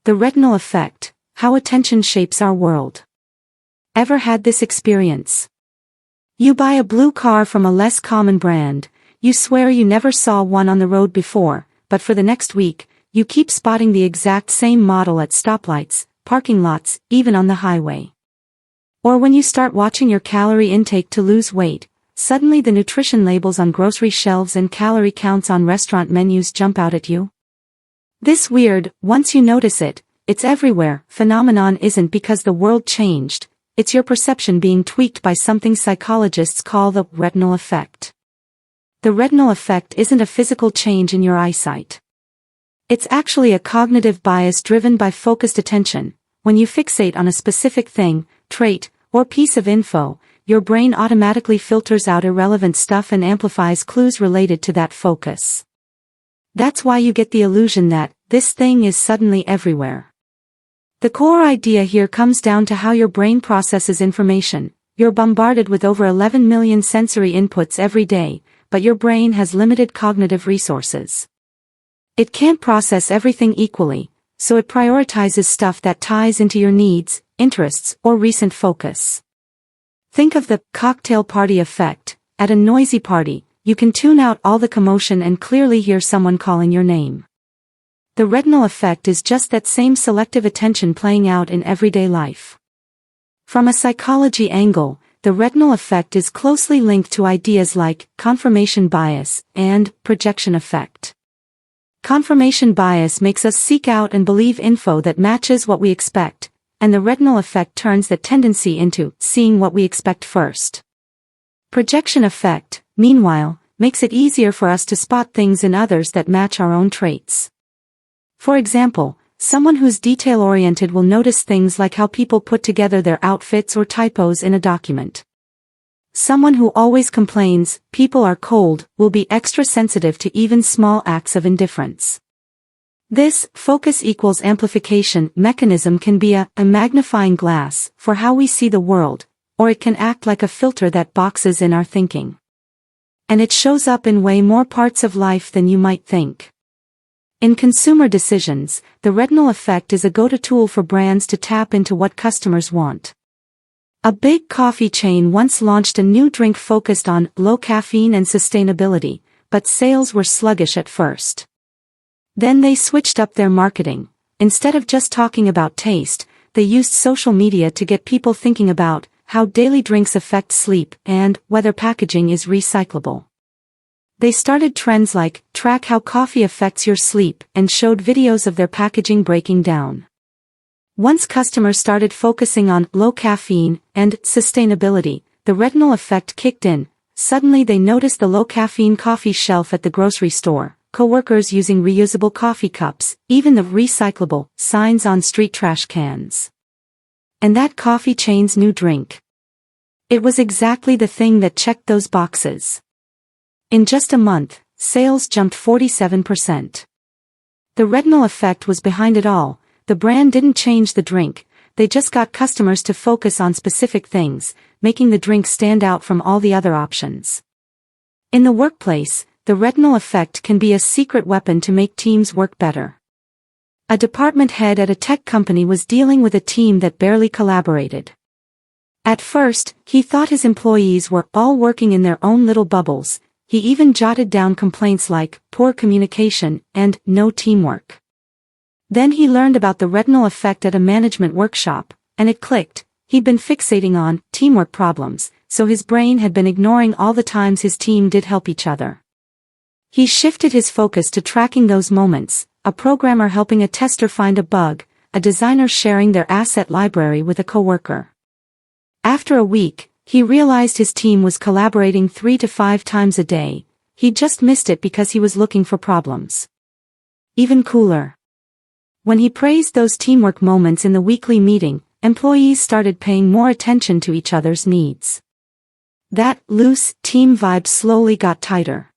The retinal effect, how attention shapes our world. Ever had this experience? You buy a blue car from a less common brand, you swear you never saw one on the road before, but for the next week, you keep spotting the exact same model at stoplights, parking lots, even on the highway. Or when you start watching your calorie intake to lose weight, suddenly the nutrition labels on grocery shelves and calorie counts on restaurant menus jump out at you. This weird, once you notice it, it's everywhere, phenomenon isn't because the world changed, it's your perception being tweaked by something psychologists call the retinal effect. The retinal effect isn't a physical change in your eyesight. It's actually a cognitive bias driven by focused attention. When you fixate on a specific thing, trait, or piece of info, your brain automatically filters out irrelevant stuff and amplifies clues related to that focus. That's why you get the illusion that this thing is suddenly everywhere. The core idea here comes down to how your brain processes information. You're bombarded with over 11 million sensory inputs every day, but your brain has limited cognitive resources. It can't process everything equally, so it prioritizes stuff that ties into your needs, interests, or recent focus. Think of the cocktail party effect. At a noisy party, you can tune out all the commotion and clearly hear someone calling your name. The retinal effect is just that same selective attention playing out in everyday life. From a psychology angle, the retinal effect is closely linked to ideas like confirmation bias and projection effect. Confirmation bias makes us seek out and believe info that matches what we expect, and the retinal effect turns that tendency into seeing what we expect first. Projection effect, meanwhile, makes it easier for us to spot things in others that match our own traits. For example, someone who's detail-oriented will notice things like how people put together their outfits or typos in a document. Someone who always complains, people are cold, will be extra sensitive to even small acts of indifference. This focus equals amplification mechanism can be a magnifying glass for how we see the world, or it can act like a filter that boxes in our thinking. And it shows up in way more parts of life than you might think. In consumer decisions, the retinal effect is a go-to tool for brands to tap into what customers want. A big coffee chain once launched a new drink focused on low caffeine and sustainability, but sales were sluggish at first. Then they switched up their marketing. Instead of just talking about taste, they used social media to get people thinking about how daily drinks affect sleep and whether packaging is recyclable. They started trends like track how coffee affects your sleep and showed videos of their packaging breaking down. Once customers started focusing on low caffeine and sustainability, the retinal effect kicked in. Suddenly they noticed the low caffeine coffee shelf at the grocery store, coworkers using reusable coffee cups, even the recyclable signs on street trash cans. And that coffee chain's new drink. It was exactly the thing that checked those boxes. In just a month, sales jumped 47%. The retinal effect was behind it all. The brand didn't change the drink, they just got customers to focus on specific things, making the drink stand out from all the other options. In the workplace, the retinal effect can be a secret weapon to make teams work better. A department head at a tech company was dealing with a team that barely collaborated. At first, he thought his employees were all working in their own little bubbles. He even jotted down complaints like poor communication and no teamwork. Then he learned about the retinal effect at a management workshop, and it clicked. He'd been fixating on teamwork problems, so his brain had been ignoring all the times his team did help each other. He shifted his focus to tracking those moments, a programmer helping a tester find a bug, a designer sharing their asset library with a coworker. After a week, he realized his team was collaborating 3 to 5 times a day. He just missed it because he was looking for problems. Even cooler. When he praised those teamwork moments in the weekly meeting, employees started paying more attention to each other's needs. That loose team vibe slowly got tighter.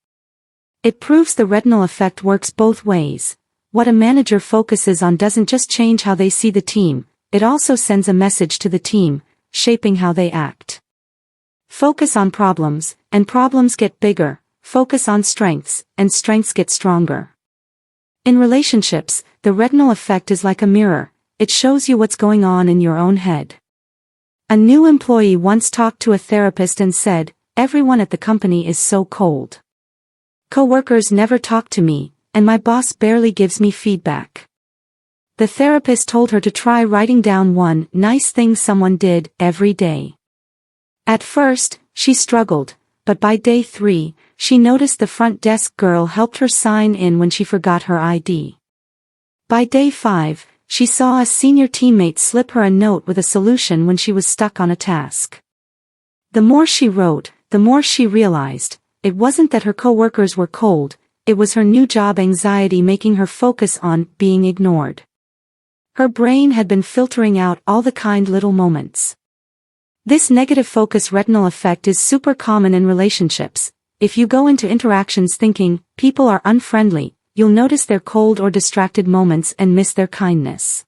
It proves the retinal effect works both ways. What a manager focuses on doesn't just change how they see the team, it also sends a message to the team, shaping how they act. Focus on problems, and problems get bigger. Focus on strengths, and strengths get stronger. In relationships, the retinal effect is like a mirror. It shows you what's going on in your own head. A new employee once talked to a therapist and said, "Everyone at the company is so cold. Coworkers never talk to me, and my boss barely gives me feedback." The therapist told her to try writing down one nice thing someone did every day. At first, she struggled, but by day 3, she noticed the front desk girl helped her sign in when she forgot her ID. By day 5, she saw a senior teammate slip her a note with a solution when she was stuck on a task. The more she wrote, the more she realized, it wasn't that her coworkers were cold, it was her new job anxiety making her focus on being ignored. Her brain had been filtering out all the kind little moments. This negative focus retinal effect is super common in relationships. If you go into interactions thinking, people are unfriendly, you'll notice their cold or distracted moments and miss their kindness.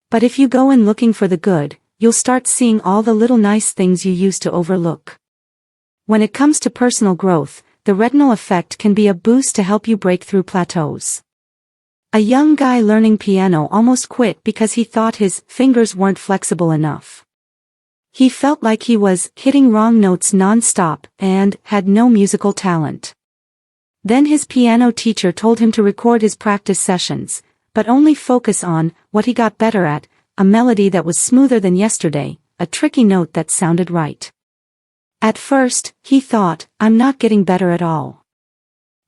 But if you go in looking for the good, you'll start seeing all the little nice things you used to overlook. When it comes to personal growth, the retinal effect can be a boost to help you break through plateaus. A young guy learning piano almost quit because he thought his fingers weren't flexible enough. He felt like he was hitting wrong notes non-stop and had no musical talent. Then his piano teacher told him to record his practice sessions, but only focus on what he got better at, a melody that was smoother than yesterday, a tricky note that sounded right. At first, he thought, "I'm not getting better at all."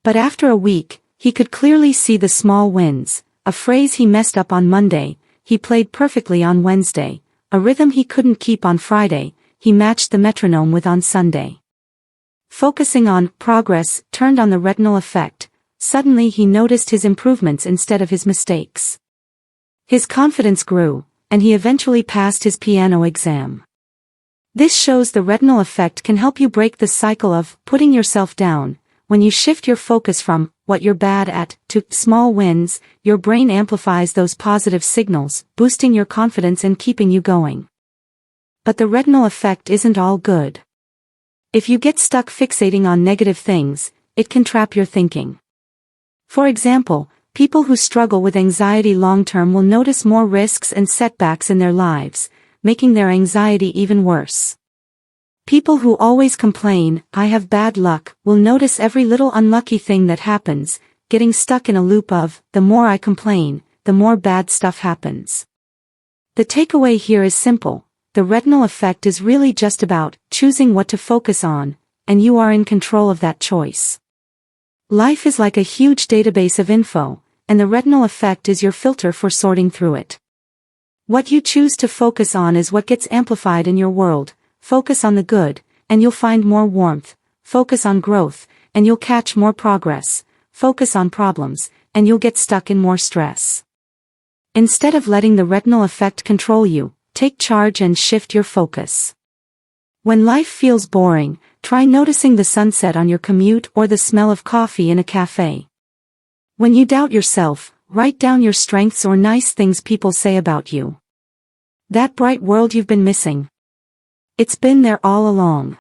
But after a week, he could clearly see the small wins, a phrase he messed up on Monday, he played perfectly on Wednesday, a rhythm he couldn't keep on Friday, he matched the metronome with on Sunday. Focusing on progress turned on the retinal effect. Suddenly he noticed his improvements instead of his mistakes. His confidence grew, and he eventually passed his piano exam. This shows the retinal effect can help you break the cycle of putting yourself down. When you shift your focus from what you're bad at to small wins, your brain amplifies those positive signals, boosting your confidence and keeping you going. But the retinal effect isn't all good. If you get stuck fixating on negative things, it can trap your thinking. For example, people who struggle with anxiety long-term will notice more risks and setbacks in their lives, making their anxiety even worse. People who always complain, "I have bad luck," will notice every little unlucky thing that happens, getting stuck in a loop of, the more I complain, the more bad stuff happens. The takeaway here is simple. The retinal effect is really just about choosing what to focus on, and you are in control of that choice. Life is like a huge database of info, and the retinal effect is your filter for sorting through it. What you choose to focus on is what gets amplified in your world. Focus on the good, and you'll find more warmth. Focus on growth, and you'll catch more progress. Focus on problems, and you'll get stuck in more stress. Instead of letting the retinal effect control you, take charge and shift your focus. When life feels boring, try noticing the sunset on your commute or the smell of coffee in a cafe. When you doubt yourself, write down your strengths or nice things people say about you. That bright world you've been missing. It's been there all along.